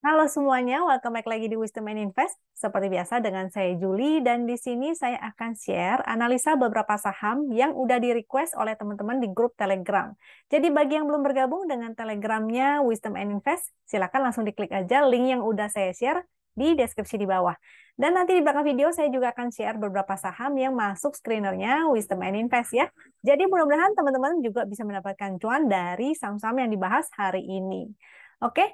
Halo semuanya, welcome back lagi di Wisdom and Invest. Seperti biasa dengan saya Julie dan di sini saya akan share analisa beberapa saham yang udah di-request oleh teman-teman di grup Telegram. Jadi bagi yang belum bergabung dengan Telegramnya Wisdom and Invest, silakan langsung diklik aja link yang udah saya share di deskripsi di bawah. Dan nanti di belakang video saya juga akan share beberapa saham yang masuk screenernya Wisdom and Invest ya. Jadi mudah-mudahan teman-teman juga bisa mendapatkan cuan dari saham-saham yang dibahas hari ini. Oke,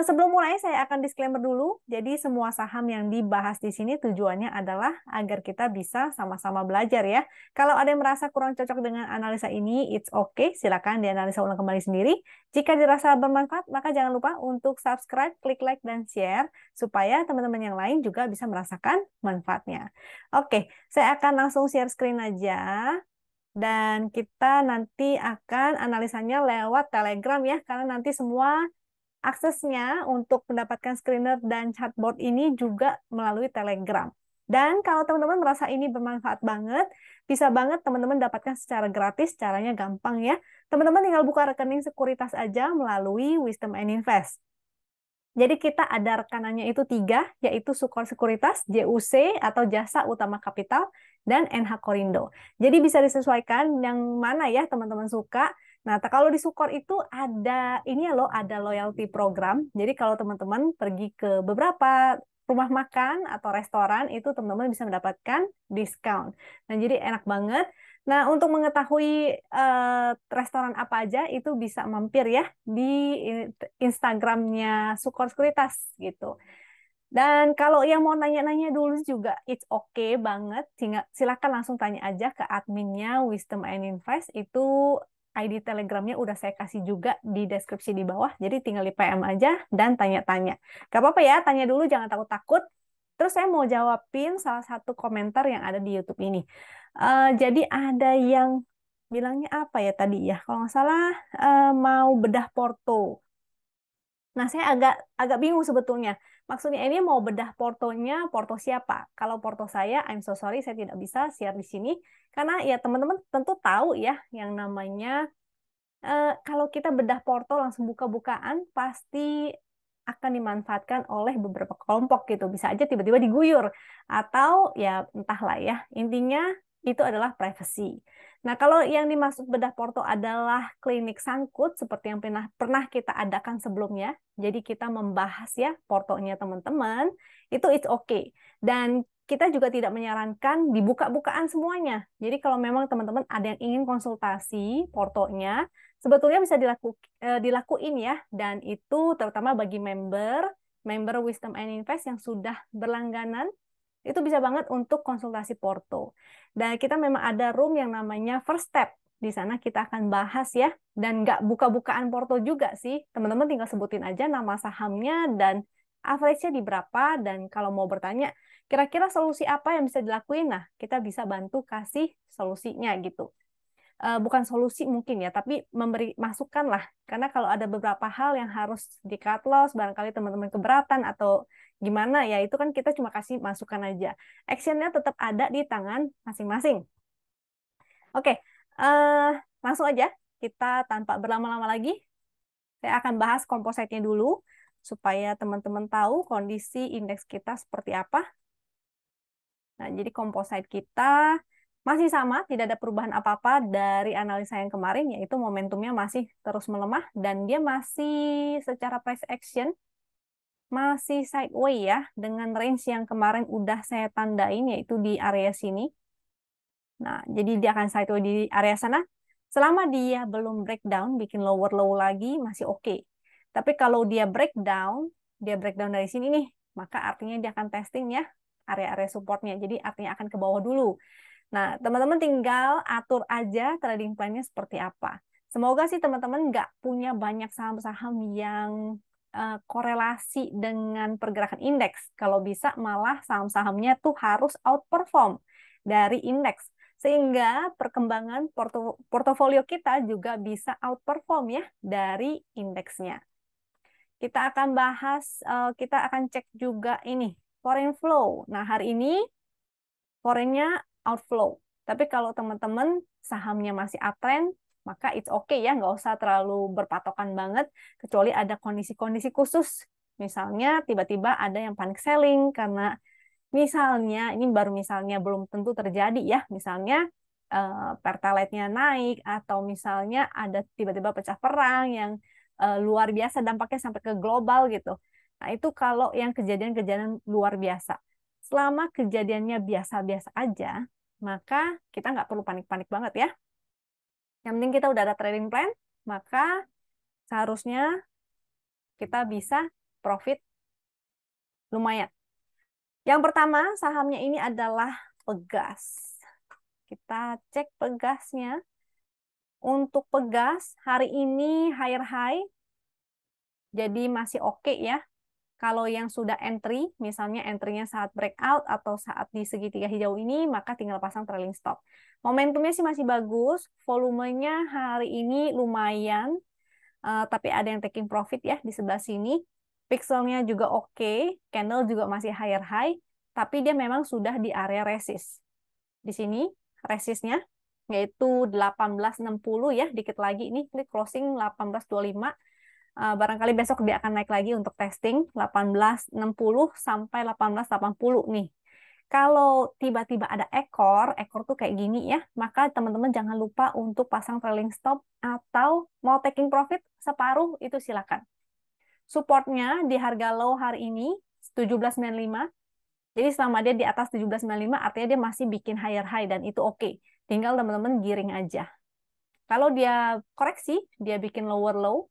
sebelum mulai saya akan disclaimer dulu. Jadi semua saham yang dibahas di sini tujuannya adalah agar kita bisa sama-sama belajar ya. Kalau ada yang merasa kurang cocok dengan analisa ini, it's okay. Silakan dianalisa ulang kembali sendiri. Jika dirasa bermanfaat, maka jangan lupa untuk subscribe, klik like, dan share supaya teman-teman yang lain juga bisa merasakan manfaatnya. Oke, saya akan langsung share screen aja. Dan kita nanti akan analisanya lewat Telegram ya, karena nanti semua aksesnya untuk mendapatkan screener dan chatbot ini juga melalui Telegram. Dan kalau teman-teman merasa ini bermanfaat banget, bisa banget teman-teman dapatkan secara gratis, caranya gampang ya. Teman-teman tinggal buka rekening sekuritas aja melalui Wisdom and Invest. Jadi kita ada rekanannya itu 3, yaitu Sukor Sekuritas, JUC atau Jasa Utama Kapital, dan NH Korindo. Jadi bisa disesuaikan yang mana ya teman-teman suka. Nah, kalau di Sukor itu ada ini ya loh, ada loyalty program. Jadi kalau teman-teman pergi ke beberapa rumah makan atau restoran itu teman-teman bisa mendapatkan diskon. Nah, jadi enak banget. Nah, untuk mengetahui restoran apa aja itu bisa mampir ya di Instagramnya Sukor Sekuritas gitu. Dan kalau yang mau nanya-nanya dulu juga, it's okay banget. Silakan langsung tanya aja ke adminnya Wisdom and Invest. Itu ID Telegramnya udah saya kasih juga di deskripsi di bawah. Jadi tinggal di PM aja dan tanya-tanya. Gak apa-apa ya, tanya dulu, jangan takut-takut. Terus saya mau jawabin salah satu komentar yang ada di YouTube ini. Jadi ada yang bilangnya apa ya tadi ya? Kalau nggak salah mau bedah Porto. Nah, saya agak bingung sebetulnya. Maksudnya ini mau bedah portonya, porto siapa? Kalau porto saya, I'm so sorry, saya tidak bisa share di sini. Karena ya teman-teman tentu tahu ya, yang namanya kalau kita bedah porto langsung buka-bukaan, pasti akan dimanfaatkan oleh beberapa kelompok gitu. Bisa aja tiba-tiba diguyur. Atau ya entahlah ya, intinya itu adalah privacy. Nah, kalau yang dimaksud bedah porto adalah klinik sangkut seperti yang pernah kita adakan sebelumnya. Jadi kita membahas ya portonya teman-teman, itu it's okay. Dan kita juga tidak menyarankan dibuka-bukaan semuanya. Jadi kalau memang teman-teman ada yang ingin konsultasi portonya, sebetulnya bisa dilakuin ya. Dan itu terutama bagi member Wisdom and Invest yang sudah berlangganan, itu bisa banget untuk konsultasi porto. Dan kita memang ada room yang namanya First Step. Di sana kita akan bahas ya. Dan nggak buka-bukaan porto juga sih. Teman-teman tinggal sebutin aja nama sahamnya dan average-nya di berapa. Dan kalau mau bertanya, kira-kira solusi apa yang bisa dilakuin? Nah, kita bisa bantu kasih solusinya gitu. Bukan solusi mungkin ya, tapi memberi masukan lah. Karena kalau ada beberapa hal yang harus di cut loss, barangkali teman-teman keberatan atau gimana ya, itu kan kita cuma kasih masukan aja. Actionnya tetap ada di tangan masing-masing. Oke, langsung aja kita tanpa berlama-lama lagi, saya akan bahas kompositnya dulu supaya teman-teman tahu kondisi indeks kita seperti apa. Nah, jadi komposit kita masih sama, tidak ada perubahan apa-apa dari analisa yang kemarin, yaitu momentumnya masih terus melemah dan dia masih secara price action masih sideways ya, dengan range yang kemarin udah saya tandain, yaitu di area sini. Nah, jadi dia akan sideways di area sana. Selama dia belum breakdown, bikin lower low lagi, masih oke. Tapi kalau dia breakdown dari sini nih, maka artinya dia akan testing ya, area-area supportnya. Jadi artinya akan ke bawah dulu. Nah, teman-teman tinggal atur aja trading plan-nya seperti apa. Semoga sih teman-teman nggak punya banyak saham-saham yang korelasi dengan pergerakan indeks. Kalau bisa malah saham-sahamnya tuh harus outperform dari indeks. Sehingga perkembangan portofolio kita juga bisa outperform ya dari indeksnya. Kita akan bahas, kita akan cek juga ini, foreign flow. Nah, hari ini foreign-nya outflow. Tapi kalau teman-teman sahamnya masih uptrend, maka it's okay ya, nggak usah terlalu berpatokan banget, kecuali ada kondisi-kondisi khusus Misalnya tiba-tiba ada yang panic selling karena misalnya, ini baru misalnya belum tentu terjadi ya, misalnya pertalite-nya naik atau misalnya ada tiba-tiba pecah perang yang luar biasa dampaknya sampai ke global gitu. Nah, itu kalau yang kejadian-kejadian luar biasa. Selama kejadiannya biasa-biasa aja, maka kita nggak perlu panik-panik banget ya. Yang penting kita udah ada trading plan, maka seharusnya kita bisa profit lumayan. Yang pertama, sahamnya ini adalah Pegas. Kita cek Pegasnya. Untuk Pegas, hari ini higher high, jadi masih oke ya. Kalau yang sudah entry, misalnya entry-nya saat breakout atau saat di segitiga hijau ini, maka tinggal pasang trailing stop. Momentumnya sih masih bagus, volumenya hari ini lumayan, tapi ada yang taking profit ya di sebelah sini. Pixelnya juga oke, candle juga masih higher high, tapi dia memang sudah di area resist. Di sini resistnya yaitu 1860 ya, dikit lagi ini klik closing 1825. Barangkali besok dia akan naik lagi untuk testing 1860 sampai 1880 nih. Kalau tiba-tiba ada ekor tuh kayak gini ya, maka teman-teman jangan lupa untuk pasang trailing stop atau mau taking profit separuh itu silakan. Supportnya di harga low hari ini 1795. Jadi selama dia di atas 1795 artinya dia masih bikin higher high dan itu oke. Tinggal teman-teman giring aja. Kalau dia koreksi, dia bikin lower low,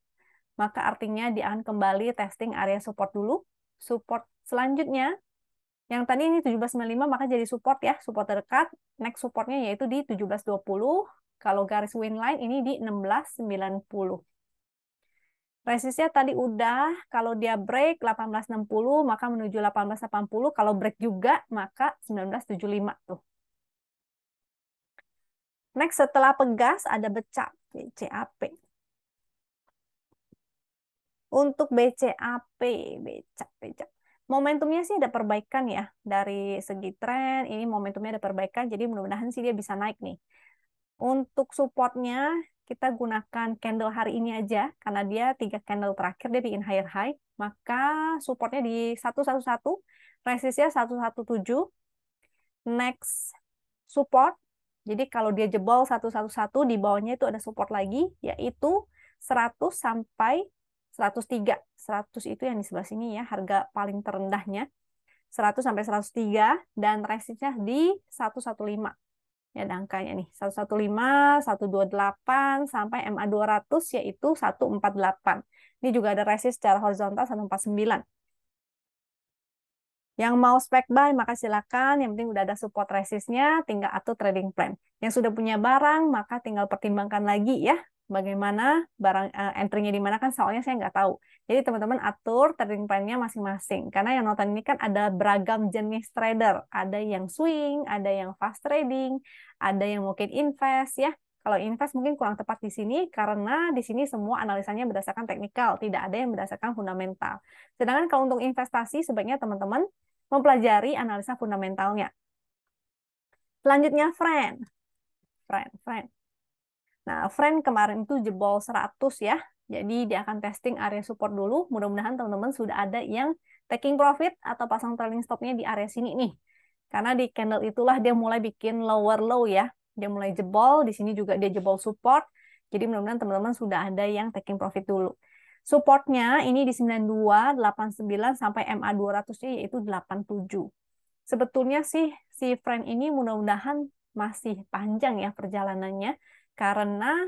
maka artinya dia akan kembali testing area support dulu. Support selanjutnya, yang tadi ini 1795 maka jadi support ya, support terdekat. Next supportnya yaitu di 1720. Kalau garis win line ini di 1690. Resistnya tadi udah, kalau dia break 1860 maka menuju 1880, kalau break juga maka 1975 tuh. Next setelah Pegas ada BCAP, BCAP. Untuk BCAP, BCAP. Momentumnya sih ada perbaikan ya. Dari segi tren, ini momentumnya ada perbaikan. Jadi mudah-mudahan sih dia bisa naik nih. Untuk supportnya, kita gunakan candle hari ini aja. Karena dia 3 candle terakhir, dia bikin higher high. Maka supportnya di 111, resistnya 117. Next, support. Jadi kalau dia jebol 111, di bawahnya itu ada support lagi, yaitu 100 sampai 103. 100 itu yang di sebelah sini ya, harga paling terendahnya. 100 sampai 103, dan resistnya di 115. Ya, ada angkanya nih, 115, 128, sampai MA 200, yaitu 148. Ini juga ada resist secara horizontal 149. Yang mau spec buy, maka silakan. Yang penting udah ada support resistnya, tinggal atur trading plan. Yang sudah punya barang, maka tinggal pertimbangkan lagi ya. Bagaimana barang entry-nya di mana kan soalnya saya nggak tahu. Jadi teman-teman atur trading plan-nya masing-masing. Karena yang nonton ini kan ada beragam jenis trader. Ada yang swing, ada yang fast trading, ada yang mungkin invest ya. Kalau invest mungkin kurang tepat di sini karena di sini semua analisanya berdasarkan teknikal, tidak ada yang berdasarkan fundamental. Sedangkan kalau untuk investasi sebaiknya teman-teman mempelajari analisa fundamentalnya. Selanjutnya friend. Nah, friend kemarin itu jebol 100 ya. Jadi dia akan testing area support dulu. Mudah-mudahan teman-teman sudah ada yang taking profit atau pasang trailing stopnya di area sini nih. Karena di candle itulah dia mulai bikin lower low ya. Dia mulai jebol, di sini juga dia jebol support. Jadi mudah-mudahan teman-teman sudah ada yang taking profit dulu. Supportnya ini di 92, 89 sampai MA 200-nya yaitu 87. Sebetulnya sih si friend ini mudah-mudahan masih panjang ya perjalanannya. Karena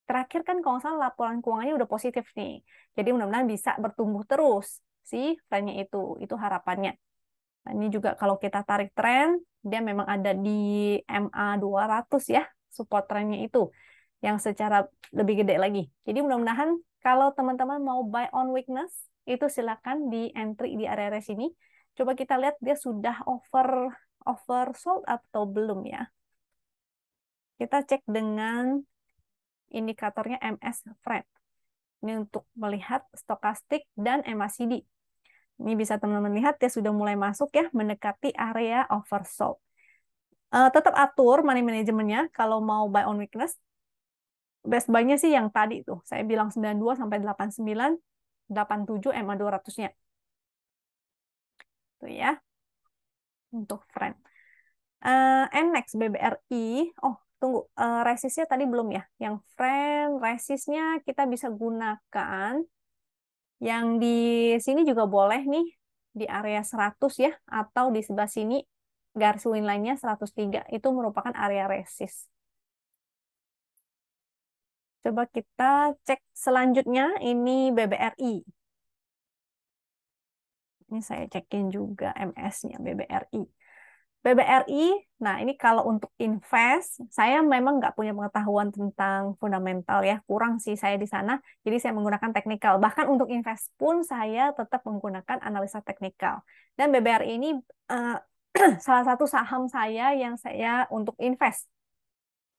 terakhir kan kalau nggak salah laporan keuangannya udah positif nih. Jadi mudah-mudahan bisa bertumbuh terus si friend-nya itu harapannya. Nah, ini juga kalau kita tarik tren, dia memang ada di MA 200 ya, support trennya itu yang secara lebih gede lagi. Jadi mudah-mudahan kalau teman-teman mau buy on weakness, itu silakan di entry di area sini. Coba kita lihat dia sudah oversold atau belum ya. Kita cek dengan indikatornya MS Friend. Ini untuk melihat stokastik dan MACD. Ini bisa teman-teman lihat dia sudah mulai masuk ya, mendekati area oversold. Tetap atur money manajemennya kalau mau buy on weakness. Best buy-nya sih yang tadi tuh, saya bilang 92 sampai 89. 87 EMA 200-nya. Tuh ya, untuk friend. Next BBRI. Oh, tunggu. Resistnya tadi belum ya. Yang friend, resistnya kita bisa gunakan. Yang di sini juga boleh nih. Di area 100 ya. Atau di sebelah sini garis winline-nya 103. Itu merupakan area resist. Coba kita cek selanjutnya. Ini BBRI. Ini saya cekin juga MS-nya BBRI. BBRI, nah ini kalau untuk invest, saya memang nggak punya pengetahuan tentang fundamental ya, kurang sih saya di sana, jadi saya menggunakan teknikal. Bahkan untuk invest pun saya tetap menggunakan analisa teknikal. Dan BBRI ini eh, salah satu saham saya yang saya untuk invest.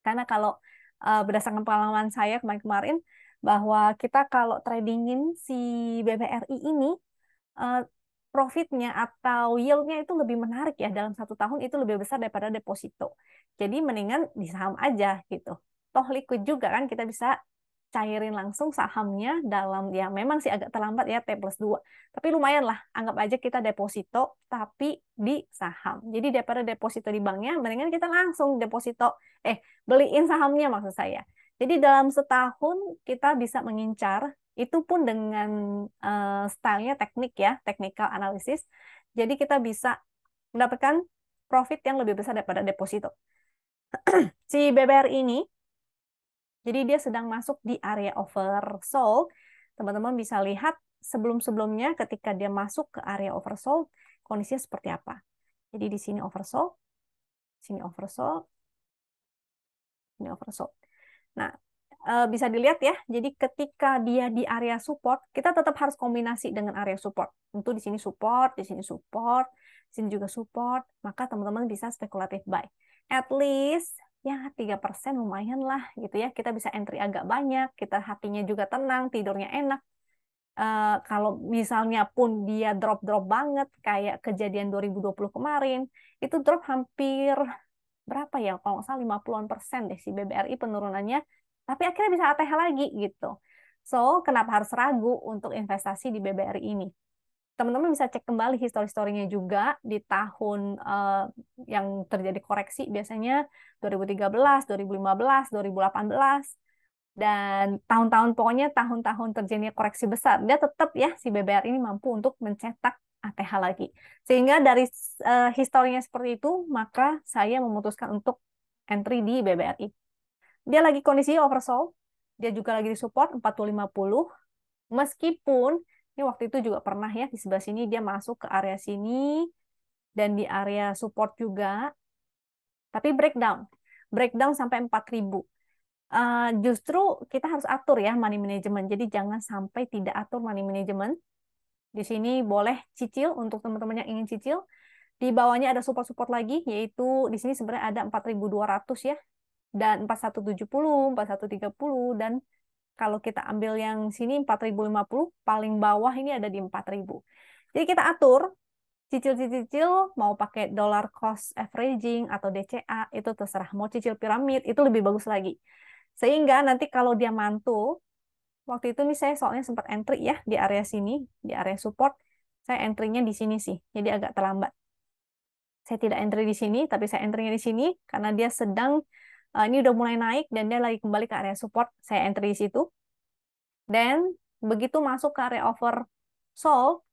Karena kalau berdasarkan pengalaman saya kemarin-kemarin, bahwa kita kalau tradingin si BBRI ini, eh, profitnya atau yieldnya itu lebih menarik ya dalam 1 tahun itu lebih besar daripada deposito. Jadi mendingan di saham aja gitu. Toh liquid juga kan kita bisa cairin langsung sahamnya dalam ya memang sih agak terlambat ya T+2. Tapi lumayan lah anggap aja kita deposito tapi di saham. Jadi daripada deposito di banknya mendingan kita langsung deposito beliin sahamnya maksud saya. Jadi dalam setahun kita bisa mengincar itu pun dengan stylenya teknik ya, technical analysis. Jadi kita bisa mendapatkan profit yang lebih besar daripada deposito. Si BBR ini, jadi dia sedang masuk di area oversold. Teman-teman bisa lihat sebelum-sebelumnya ketika dia masuk ke area oversold, kondisinya seperti apa. Jadi di sini oversold, sini oversold, ini oversold. Nah, bisa dilihat ya. Jadi ketika dia di area support, kita tetap harus kombinasi dengan area support. Tentu di sini support, di sini support, di sini juga support. Maka teman-teman bisa spekulatif buy. At least ya 3% lumayan lah gitu ya. Kita bisa entry agak banyak, kita hatinya juga tenang, tidurnya enak. Kalau misalnya pun dia drop-drop banget kayak kejadian 2020 kemarin, itu drop hampir berapa ya? Kalau nggak salah 50-an% deh si BBRI penurunannya. Tapi akhirnya bisa ATH lagi gitu. So, kenapa harus ragu untuk investasi di BBRI ini? Teman-teman bisa cek kembali histori-historinya juga di tahun yang terjadi koreksi biasanya 2013, 2015, 2018 dan tahun-tahun pokoknya tahun-tahun terjadinya koreksi besar dia tetap ya si BBR ini mampu untuk mencetak ATH lagi. Sehingga dari historinya seperti itu maka saya memutuskan untuk entry di BBRI. Dia lagi kondisi oversold, dia juga lagi di support 40-50. Meskipun ini waktu itu juga pernah ya di sebelah sini dia masuk ke area sini dan di area support juga, tapi breakdown. Breakdown sampai 4.000. Justru kita harus atur ya money management. Jadi jangan sampai tidak atur money management. Di sini boleh cicil untuk teman-teman yang ingin cicil. Di bawahnya ada support-support lagi, yaitu di sini sebenarnya ada 4.200 ya, dan 4170, 4130, dan kalau kita ambil yang sini 4050, paling bawah ini ada di 4000. Jadi kita atur cicil-cicil mau pakai dollar cost averaging atau DCA itu terserah. Mau cicil piramid itu lebih bagus lagi. Sehingga nanti kalau dia mantul, waktu itu nih saya soalnya sempat entry ya di area sini, di area support. Saya entry-nya di sini sih, jadi agak terlambat. Saya tidak entry di sini, tapi saya entry-nya di sini karena dia sedang ini udah mulai naik dan dia lagi kembali ke area support. Saya entry di situ. Dan begitu masuk ke area oversold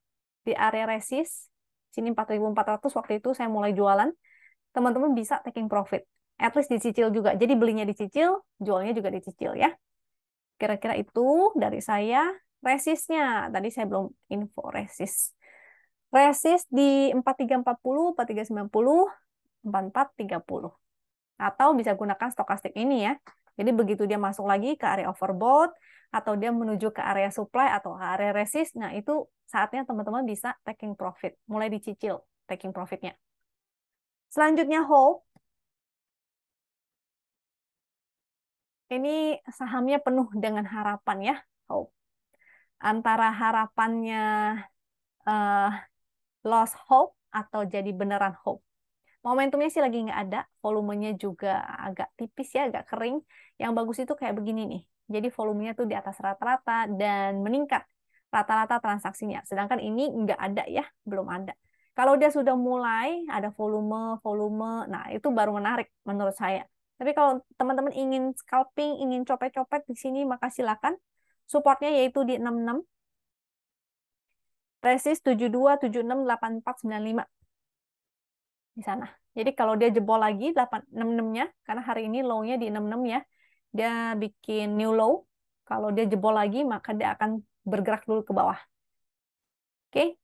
di area resist sini 4.400 waktu itu saya mulai jualan. Teman-teman bisa taking profit. At least dicicil juga. Jadi belinya dicicil, jualnya juga dicicil ya. Kira-kira itu dari saya. Resistnya, tadi saya belum info resist. Resist di 4340, 4390, 4430. Atau bisa gunakan stokastik ini ya. Jadi begitu dia masuk lagi ke area overbought, atau dia menuju ke area supply atau area resist, nah itu saatnya teman-teman bisa taking profit. Mulai dicicil taking profitnya. Selanjutnya hold. Ini sahamnya penuh dengan harapan ya. Hope. Antara harapannya uh, lost hope atau jadi beneran hope. Momentumnya sih lagi nggak ada, volumenya juga agak tipis ya, agak kering. Yang bagus itu kayak begini nih. Jadi volumenya tuh di atas rata-rata dan meningkat. rata-rata transaksinya. Sedangkan ini nggak ada ya, belum ada. Kalau dia sudah mulai ada volume, nah itu baru menarik menurut saya. Tapi kalau teman-teman ingin scalping, ingin copet-copet di sini, maka silakan. Supportnya yaitu di 66, resist 72, 76, 84, 95 di sana. Jadi kalau dia jebol lagi 866-nya, karena hari ini low-nya di 66 ya, dia bikin new low. Kalau dia jebol lagi, maka dia akan bergerak dulu ke bawah. Oke.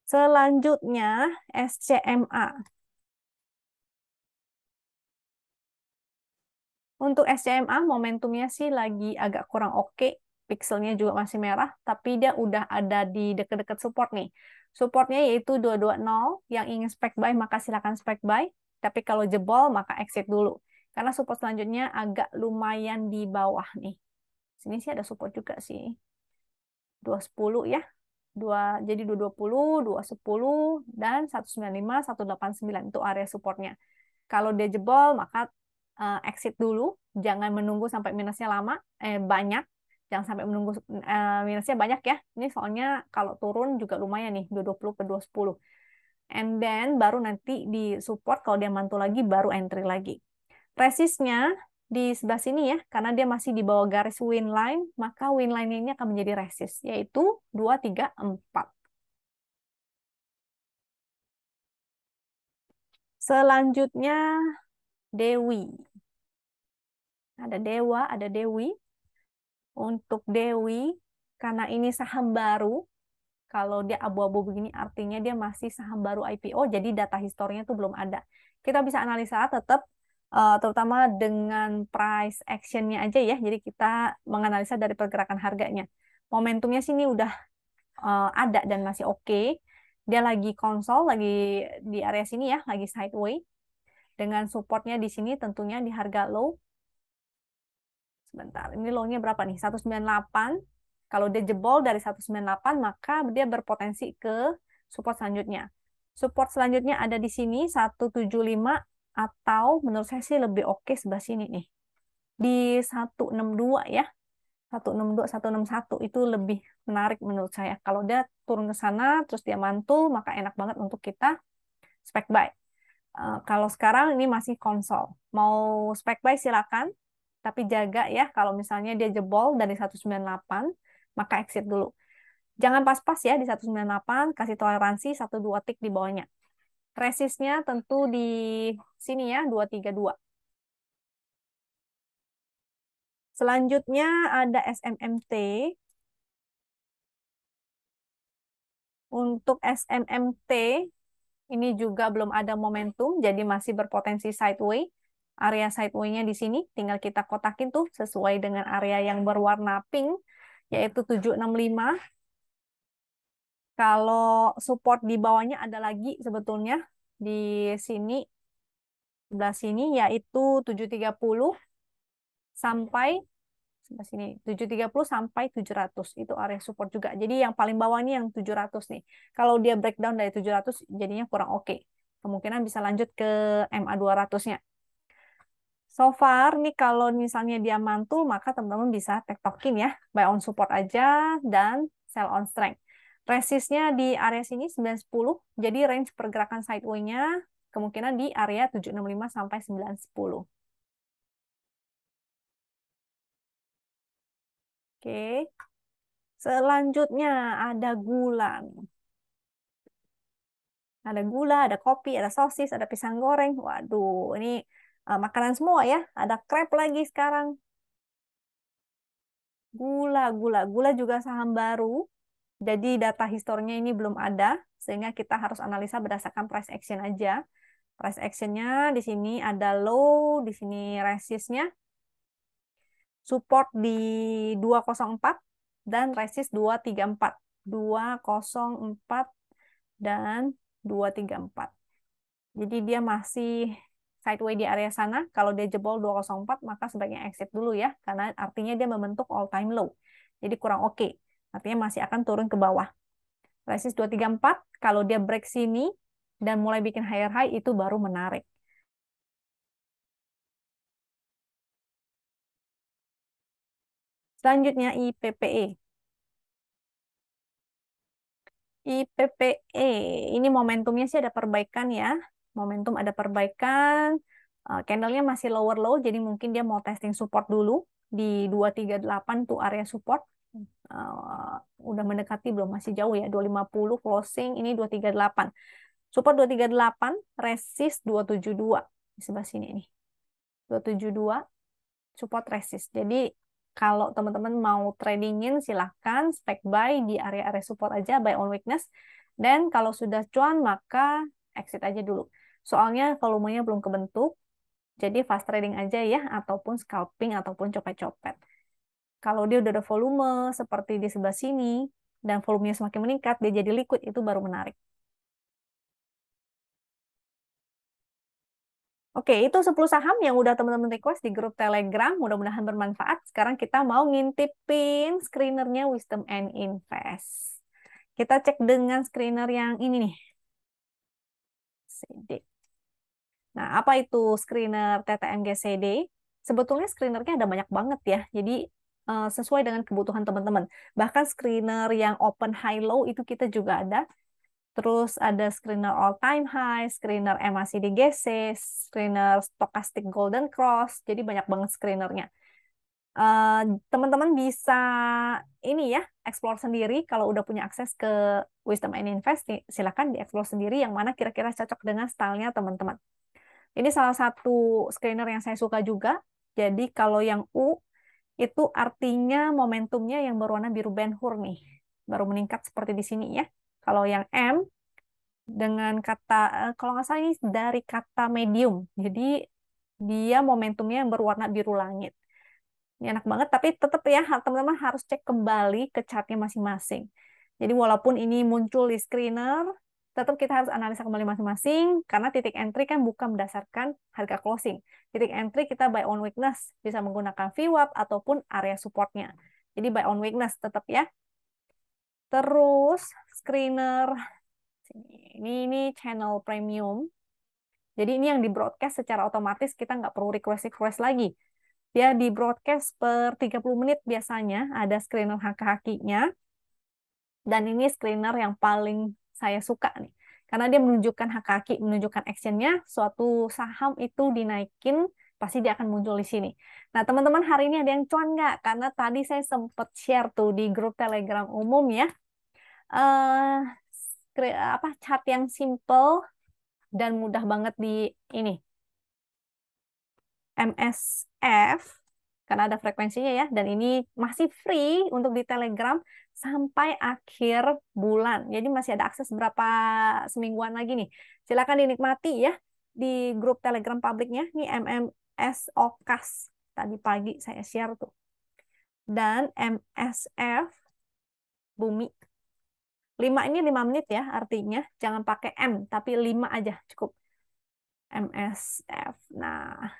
Selanjutnya SCMA. Untuk SCMA momentumnya sih lagi agak kurang oke. Pixelnya juga masih merah, tapi dia udah ada di dekat-dekat support nih. Supportnya yaitu 220. Yang ingin spec buy maka silakan spec buy. Tapi kalau jebol maka exit dulu. Karena support selanjutnya agak lumayan di bawah nih. Sini sih ada support juga sih. 210 ya. Jadi 220, 210, dan 195, 189 itu area supportnya. Kalau dia jebol, maka exit dulu. Jangan menunggu sampai minusnya banyak. Jangan sampai menunggu minusnya banyak ya. Ini soalnya kalau turun juga lumayan nih, 220 ke 210. And then baru nanti di support, kalau dia mantul lagi, baru entry lagi. Resistnya di sebelah sini ya, karena dia masih di bawah garis win line, maka win line ini akan menjadi resist, yaitu 234. Selanjutnya Dewi. Ada Dewa, ada Dewi. Untuk Dewi, karena ini saham baru, kalau dia abu-abu begini artinya dia masih saham baru IPO, jadi data historinya itu belum ada. Kita bisa analisa tetap, terutama dengan price actionnya aja ya, jadi kita menganalisa dari pergerakan harganya. Momentumnya sini udah ada dan masih oke. Dia lagi konsol, lagi di area sini ya, lagi sideways. Dengan supportnya di sini tentunya di harga low. Sebentar, ini low-nya berapa nih? 198. Kalau dia jebol dari 198, maka dia berpotensi ke support selanjutnya. Support selanjutnya ada di sini, 175, atau menurut saya sih lebih oke sebelah sini nih. Di 162 ya. 162, 161 itu lebih menarik menurut saya. Kalau dia turun ke sana, terus dia mantul, maka enak banget untuk kita spec buy. Kalau sekarang ini masih konsol. Mau spec buy silakan, tapi jaga ya kalau misalnya dia jebol dari 198, maka exit dulu. Jangan pas-pas ya di 198, kasih toleransi 1-2 tick di bawahnya. Resistnya tentu di sini ya, 232. Selanjutnya ada SMMT. Untuk SMMT, ini juga belum ada momentum, jadi masih berpotensi sideways. Area sideway-nya di sini, tinggal kita kotakin tuh sesuai dengan area yang berwarna pink, yaitu 765. Kalau support di bawahnya ada lagi sebetulnya di sini, sebelah sini, yaitu 730 sampai sebelah sini, 730 sampai 700. Itu area support juga. Jadi yang paling bawah ini yang 700 nih. Kalau dia breakdown dari 700 jadinya kurang oke. Kemungkinan bisa lanjut ke MA 200-nya. So far nih kalau misalnya dia mantul, maka teman-teman bisa tektokin ya. Buy on support aja dan sell on strength. Resistnya di area sini 910. Jadi range pergerakan sideway-nya kemungkinan di area 765 sampai 910. Oke. Selanjutnya ada gula. Ada gula, ada kopi, ada sosis, ada pisang goreng. Waduh, ini makanan semua ya. Ada crepe lagi sekarang. Gula juga saham baru. Jadi data historinya ini belum ada, sehingga kita harus analisa berdasarkan price action aja. Price actionnya di sini ada low, di sini resistnya, support di 204 dan resist 234. 204 dan 234. Jadi dia masih sideways di area sana. Kalau dia jebol 204, maka sebaiknya exit dulu ya, karena artinya dia membentuk all time low. Jadi kurang oke. Artinya masih akan turun ke bawah. Resist 234, kalau dia break sini dan mulai bikin higher high, itu baru menarik. Selanjutnya IPPE. IPPE, ini momentumnya sih ada perbaikan ya. Momentum ada perbaikan. Candlenya masih lower low, jadi mungkin dia mau testing support dulu di 238 tuh area support. Udah mendekati belum? Masih jauh ya, 250 closing, ini 238. Support 238, resist 272 di sebelah sini nih. 272 support resist. Jadi kalau teman-teman mau tradingin silahkan spek buy di area-area support aja, buy on weakness. Dan kalau sudah cuan maka exit aja dulu. Soalnya volumenya belum kebentuk, jadi fast trading aja ya, ataupun scalping ataupun copet-copet. Kalau dia udah ada volume seperti di sebelah sini dan volumenya semakin meningkat, dia jadi liquid, itu baru menarik. Oke, itu 10 saham yang udah teman-teman request di grup Telegram. Mudah-mudahan bermanfaat. Sekarang kita mau ngintipin screenernya Wisdom and Invest. Kita cek dengan screener yang ini nih. CD. Nah, apa itu screener TTMG CD? Sebetulnya screenernya ada banyak banget ya. Jadi sesuai dengan kebutuhan teman-teman. Bahkan screener yang open high low itu kita juga ada. Terus ada screener all time high, screener MACD GC, screener stochastic golden cross. Jadi banyak banget screenernya. Teman-teman bisa ini ya, explore sendiri kalau udah punya akses ke Wisdom and Invest, silakan dieksplor sendiri yang mana kira-kira cocok dengan stylenya teman-teman. Ini salah satu screener yang saya suka juga. Jadi kalau yang U itu artinya momentumnya yang berwarna biru Ben Hur nih. Baru meningkat seperti di sini ya. Kalau yang M dengan kata, kalau nggak salah ini dari kata medium. Jadi dia momentumnya yang berwarna biru langit. Ini enak banget, tapi tetap ya teman-teman harus cek kembali ke chartnya masing-masing. Jadi walaupun ini muncul di screener, tetap kita harus analisa kembali masing-masing, karena titik entry kan bukan berdasarkan harga closing. Titik entry kita buy on weakness, bisa menggunakan VWAP ataupun area supportnya. Jadi buy on weakness tetap ya. Terus screener, ini channel premium. Jadi ini yang di broadcast secara otomatis, kita nggak perlu request lagi. Dia di broadcast per 30 menit biasanya, ada screener haki-hakinya. Dan ini screener yang paling saya suka nih. Karena dia menunjukkan haki-haki, menunjukkan actionnya, suatu saham itu dinaikin, pasti dia akan muncul di sini. Nah, teman-teman hari ini ada yang cuan nggak? Karena tadi saya sempat share tuh di grup Telegram umum ya. Apa chart yang simple dan mudah banget di ini. MSF karena ada frekuensinya ya, dan ini masih free untuk di Telegram sampai akhir bulan. Jadi masih ada akses berapa semingguan lagi nih. Silakan dinikmati ya di grup Telegram publiknya. Ini MMS Okas tadi pagi saya share tuh. Dan MSF Bumi. 5 ini 5 menit ya artinya. Jangan pakai M, tapi 5 aja cukup. MSF. Nah,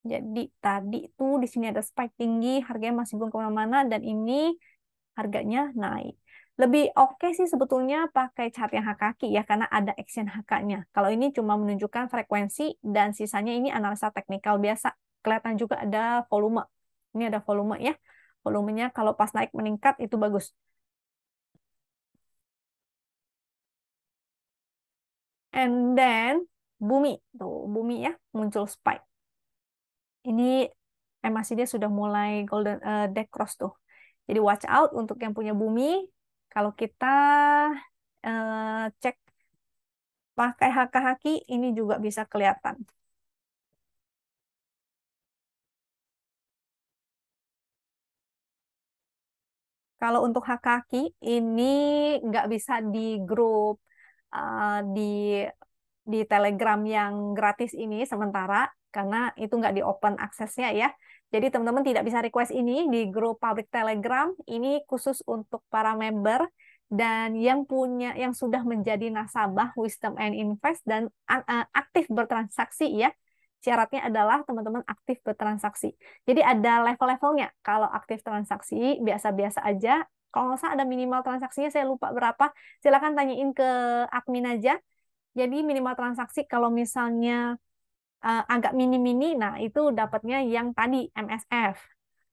jadi tadi tuh di sini ada spike tinggi, harganya masih belum kemana-mana, dan ini harganya naik. Lebih oke sih sebetulnya pakai chart yang HKI ya, karena ada action HK-nya. Kalau ini cuma menunjukkan frekuensi, dan sisanya ini analisa teknikal biasa. Kelihatan juga ada volume. Ini ada volume ya. Volumenya kalau pas naik meningkat itu bagus. And then bumi, tuh bumi ya, muncul spike. Ini MACD sudah mulai golden dead cross tuh. Jadi watch out untuk yang punya bumi. Kalau kita cek pakai haki-haki, ini juga bisa kelihatan. Kalau untuk haki-haki, ini nggak bisa di grup di Telegram yang gratis ini sementara, karena itu nggak di open aksesnya ya. Jadi teman-teman tidak bisa request ini di grup public Telegram. Ini khusus untuk para member dan yang sudah menjadi nasabah Wisdom and Invest dan aktif bertransaksi ya. Syaratnya adalah teman-teman aktif bertransaksi. Jadi ada level-levelnya. Kalau aktif transaksi biasa-biasa aja. Kalau nggak salah ada minimal transaksinya, saya lupa berapa. Silakan tanyain ke admin aja. Jadi minimal transaksi kalau misalnya agak mini-mini, nah itu dapatnya yang tadi MSF.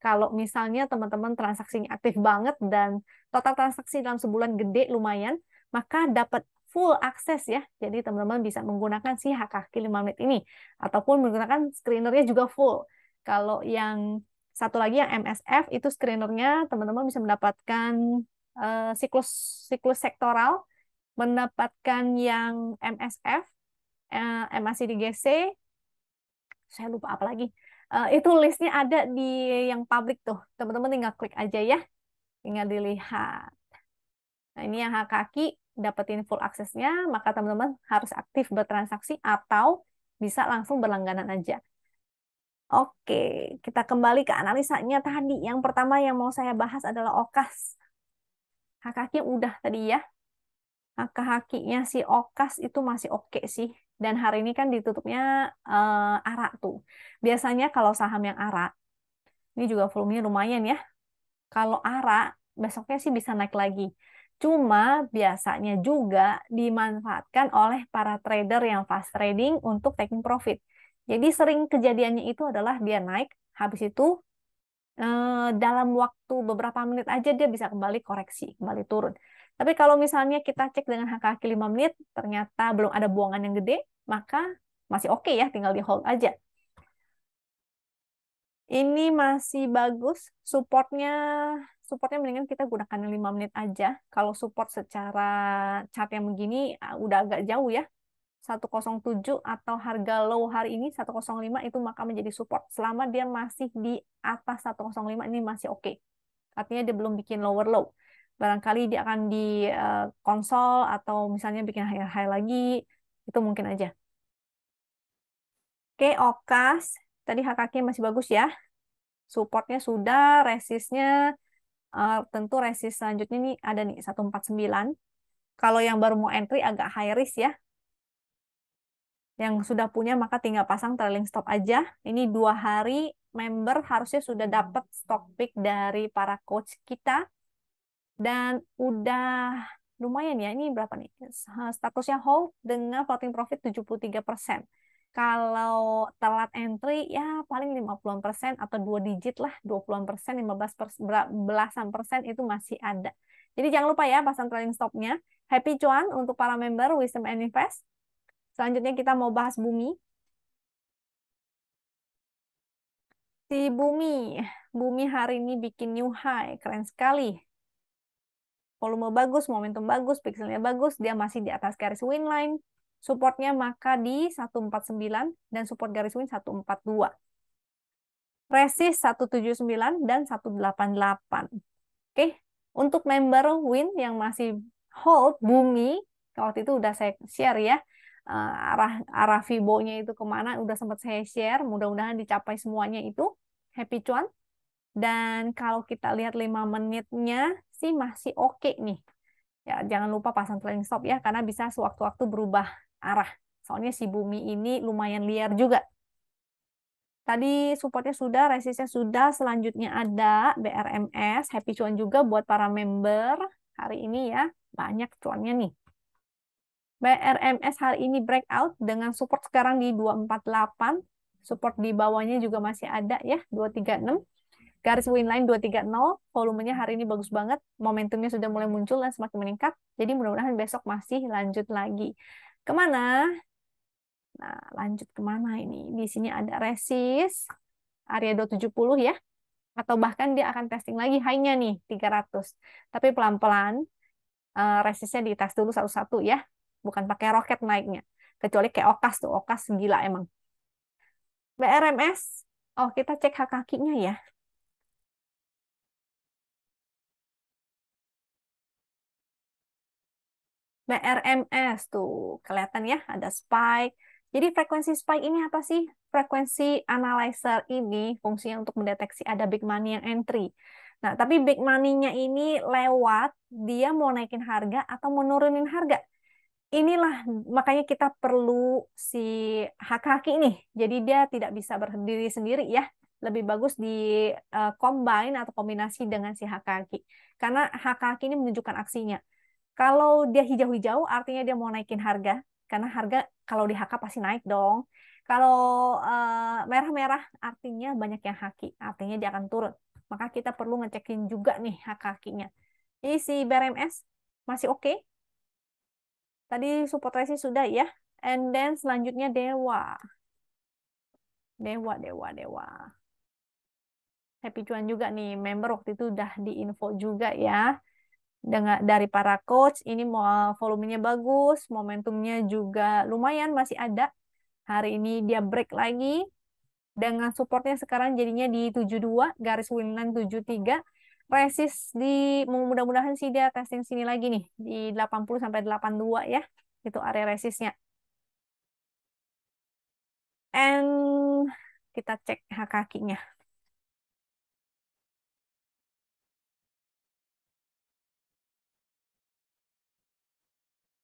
Kalau misalnya teman-teman transaksinya aktif banget dan total transaksi dalam sebulan gede lumayan, maka dapat full akses ya. Jadi teman-teman bisa menggunakan si HKQ 5 menit ini ataupun menggunakan screenernya juga full. Kalau yang satu lagi yang MSF itu screenernya teman-teman bisa mendapatkan siklus siklus sektoral, mendapatkan yang MSF, MACD-GC, saya lupa apa lagi. Itu listnya ada di yang publik tuh. Teman-teman tinggal klik aja ya, tinggal dilihat. Nah, ini yang hak kaki dapetin full aksesnya, maka teman-teman harus aktif bertransaksi atau bisa langsung berlangganan aja. Oke, kita kembali ke analisanya tadi. Yang pertama yang mau saya bahas adalah OKAS. Hak kaki udah tadi ya. Hak kakinya si OKAS itu masih oke sih. Dan hari ini kan ditutupnya ARA tuh. Biasanya kalau saham yang ARA, ini juga volumenya lumayan ya. Kalau ARA, besoknya sih bisa naik lagi. Cuma biasanya juga dimanfaatkan oleh para trader yang fast trading untuk taking profit. Jadi sering kejadiannya itu adalah dia naik, habis itu dalam waktu beberapa menit aja dia bisa kembali koreksi, kembali turun. Tapi kalau misalnya kita cek dengan HKQ 5 menit, ternyata belum ada buangan yang gede, maka masih oke ya, tinggal di hold aja. Ini masih bagus, supportnya supportnya mendingan kita gunakan yang 5 menit aja. Kalau support secara chart yang begini udah agak jauh ya. 107 atau harga low hari ini 105 itu maka menjadi support. Selama dia masih di atas 105 ini masih oke. Artinya dia belum bikin lower low. Barangkali dia akan di konsol atau misalnya bikin high lagi. Itu mungkin aja. Oke, OKAS. Tadi HKK masih bagus ya. Supportnya sudah, resistnya tentu resist selanjutnya nih ada nih 149. Kalau yang baru mau entry agak high risk ya. Yang sudah punya maka tinggal pasang trailing stop aja. Ini 2 hari member harusnya sudah dapat stock pick dari para coach kita. Dan udah lumayan ya. Ini berapa nih? Statusnya hold dengan floating profit 73%. Kalau telat entry ya paling 50% atau 2 digit lah, 20%, 15%, belasan persen itu masih ada. Jadi jangan lupa ya pasang trailing stopnya. Happy cuan untuk para member Wisdom and Invest. Selanjutnya kita mau bahas Bumi. Si Bumi, Bumi hari ini bikin new high, keren sekali. Volume bagus, momentum bagus, pixelnya bagus, dia masih di atas garis win line. Supportnya maka di 149 dan support garis win 142. Resist 179 dan 188. Oke, untuk member win yang masih hold Bumi, waktu itu udah saya share ya, arah arah Fibo-nya itu kemana, udah sempat saya share, mudah-mudahan dicapai semuanya itu. Happy cuan. Dan kalau kita lihat 5 menitnya sih masih oke nih. Ya, jangan lupa pasang trailing stop ya, karena bisa sewaktu-waktu berubah arah. Soalnya si Bumi ini lumayan liar juga. Tadi supportnya sudah, resistnya sudah. Selanjutnya ada BRMS, happy cuan juga buat para member hari ini ya. Banyak cuannya nih. BRMS hari ini breakout dengan support sekarang di 248. Support di bawahnya juga masih ada ya, 236. Garis winline 230, volumenya hari ini bagus banget, momentumnya sudah mulai muncul dan semakin meningkat, jadi mudah-mudahan besok masih lanjut lagi. Kemana? Nah, lanjut kemana ini? Di sini ada resist, area 270 ya, atau bahkan dia akan testing lagi high-nya nih, 300. Tapi pelan-pelan, resistnya dites dulu satu-satu ya, bukan pakai roket naiknya. Kecuali kayak OKAS tuh, OKAS gila emang. BRMS, oh kita cek hak kakinya ya. BRMS tuh kelihatan ya ada spike. Jadi frekuensi spike ini apa sih? Frekuensi analyzer ini fungsinya untuk mendeteksi ada big money yang entry. Nah, tapi big money-nya ini lewat dia mau naikin harga atau mau nurunin harga. Inilah makanya kita perlu si haki ini. Jadi dia tidak bisa berdiri sendiri ya. Lebih bagus di combine atau kombinasi dengan si haki. Karena haki ini menunjukkan aksinya. Kalau dia hijau-hijau, artinya dia mau naikin harga. Karena harga kalau di HK pasti naik dong. Kalau merah-merah, artinya banyak yang haki. Artinya dia akan turun. Maka kita perlu ngecekin juga nih HK-nya. Jadi si BRMS masih oke. Tadi support resist sudah ya. And then selanjutnya Dewa. Dewa. Happy Cuan juga nih, member waktu itu udah diinfo juga ya. Dengan dari para coach, ini mau volumenya bagus, momentumnya juga lumayan masih ada. Hari ini dia break lagi dengan supportnya sekarang jadinya di 72, garis winline 73. Resist di mudah-mudahan sih dia testing sini lagi nih di 80 sampai 82 ya. Itu area resistnya. And kita cek kakinya.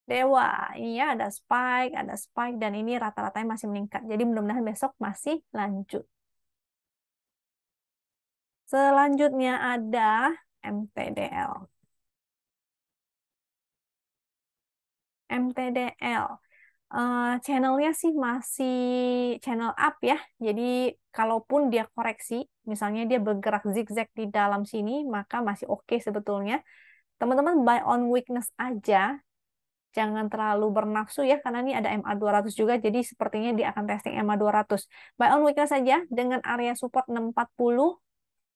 Dewa, ini ya ada spike, dan ini rata-ratanya masih meningkat. Jadi mudah-mudahan besok masih lanjut. Selanjutnya ada MTDL. MTDL. Channelnya sih masih channel up ya. Jadi kalaupun dia koreksi, misalnya dia bergerak zigzag di dalam sini, maka masih oke sebetulnya. Teman-teman buy on weakness aja. Jangan terlalu bernafsu ya, karena ini ada MA200 juga, jadi sepertinya dia akan testing MA200. Buy on weakness saja dengan area support 640,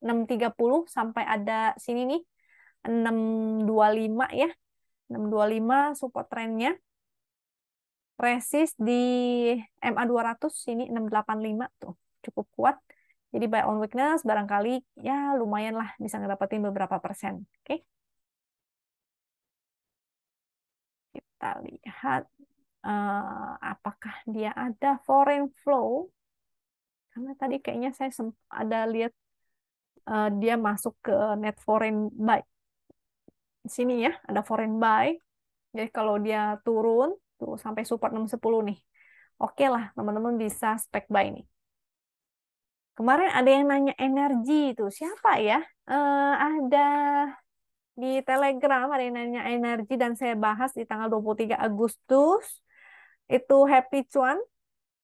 630, sampai ada sini nih, 625 ya. 625 support trennya. Resist di MA200, sini 685 tuh, cukup kuat. Jadi buy on weakness, barangkali ya lumayan lah bisa ngedapetin beberapa persen. Oke, kita lihat apakah dia ada foreign flow. Karena tadi kayaknya saya ada lihat dia masuk ke net foreign buy. Di sini ya, ada foreign buy. Jadi kalau dia turun tuh sampai support 610 nih. Oke lah, teman-teman bisa spek buy nih. Kemarin ada yang nanya energi itu. Siapa ya? Ada di Telegram ada yang nanya energi dan saya bahas di tanggal 23 Agustus. Itu Happy Cuan.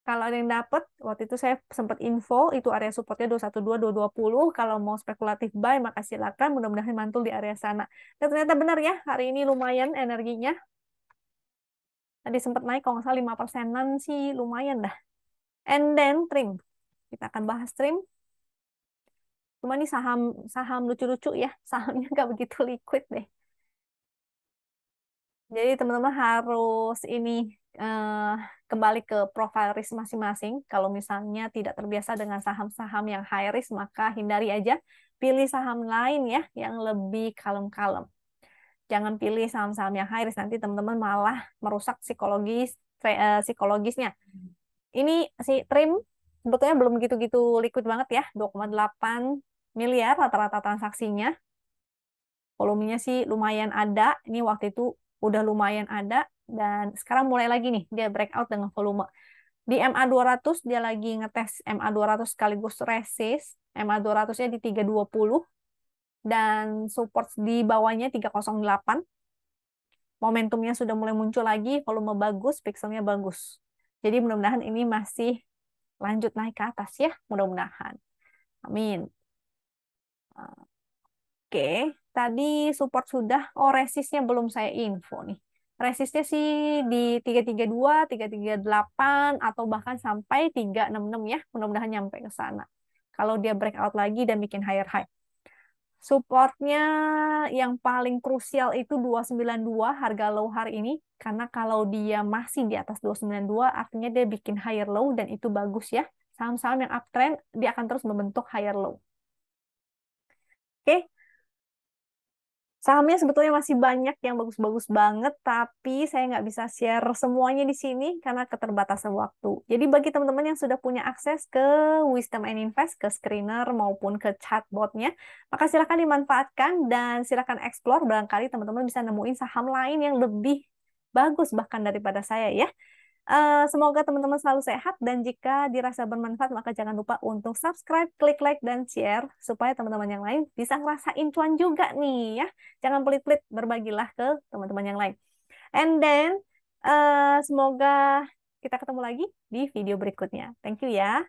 Kalau ada yang dapat, waktu itu saya sempat info, itu area supportnya 212, 220. Kalau mau spekulatif buy, maka silakan. Mudah-mudahan mantul di area sana. Dan ternyata benar ya, hari ini lumayan energinya. Tadi sempat naik, kalau nggak salah 5%-an sih, lumayan dah. And then trim. Kita akan bahas trim. Cuma ini saham saham lucu-lucu ya. Sahamnya nggak begitu liquid deh. Jadi teman-teman harus ini eh, kembali ke profile risk masing-masing. Kalau misalnya tidak terbiasa dengan saham-saham yang high risk, maka hindari aja. Pilih saham lain ya yang lebih kalem-kalem. Jangan pilih saham-saham yang high risk, nanti teman-teman malah merusak psikologisnya. Ini si Trim sebetulnya belum gitu-gitu liquid banget ya, 2,8 miliar rata-rata transaksinya. Volumenya sih lumayan ada. Ini waktu itu udah lumayan ada. Dan sekarang mulai lagi nih, dia breakout dengan volume. Di MA200, dia lagi ngetes MA200 sekaligus resist. MA200-nya di 320. Dan support di bawahnya 308. Momentumnya sudah mulai muncul lagi, volume bagus, pixelnya bagus. Jadi mudah-mudahan ini masih lanjut naik ke atas ya, mudah-mudahan. Amin. Oke, tadi support sudah. Oh, resistnya belum saya info nih. Resistnya sih di 332, 338, atau bahkan sampai 366 ya. Mudah-mudahan nyampe ke sana. Kalau dia breakout lagi dan bikin higher high. Supportnya yang paling krusial itu 292 harga low hari ini. Karena kalau dia masih di atas 292, artinya dia bikin higher low dan itu bagus ya. Saham-saham yang uptrend, dia akan terus membentuk higher low. Oke, sahamnya sebetulnya masih banyak yang bagus-bagus banget, tapi saya nggak bisa share semuanya di sini karena keterbatasan waktu. Jadi bagi teman-teman yang sudah punya akses ke Wisdom and Invest, ke screener maupun ke chatbotnya, maka silakan dimanfaatkan dan silakan explore. Barangkali teman-teman bisa nemuin saham lain yang lebih bagus bahkan daripada saya ya. Semoga teman-teman selalu sehat dan jika dirasa bermanfaat maka jangan lupa untuk subscribe, klik like, dan share supaya teman-teman yang lain bisa ngerasain cuan juga nih ya. Jangan pelit-pelit, berbagilah ke teman-teman yang lain. And then semoga kita ketemu lagi di video berikutnya. Thank you ya.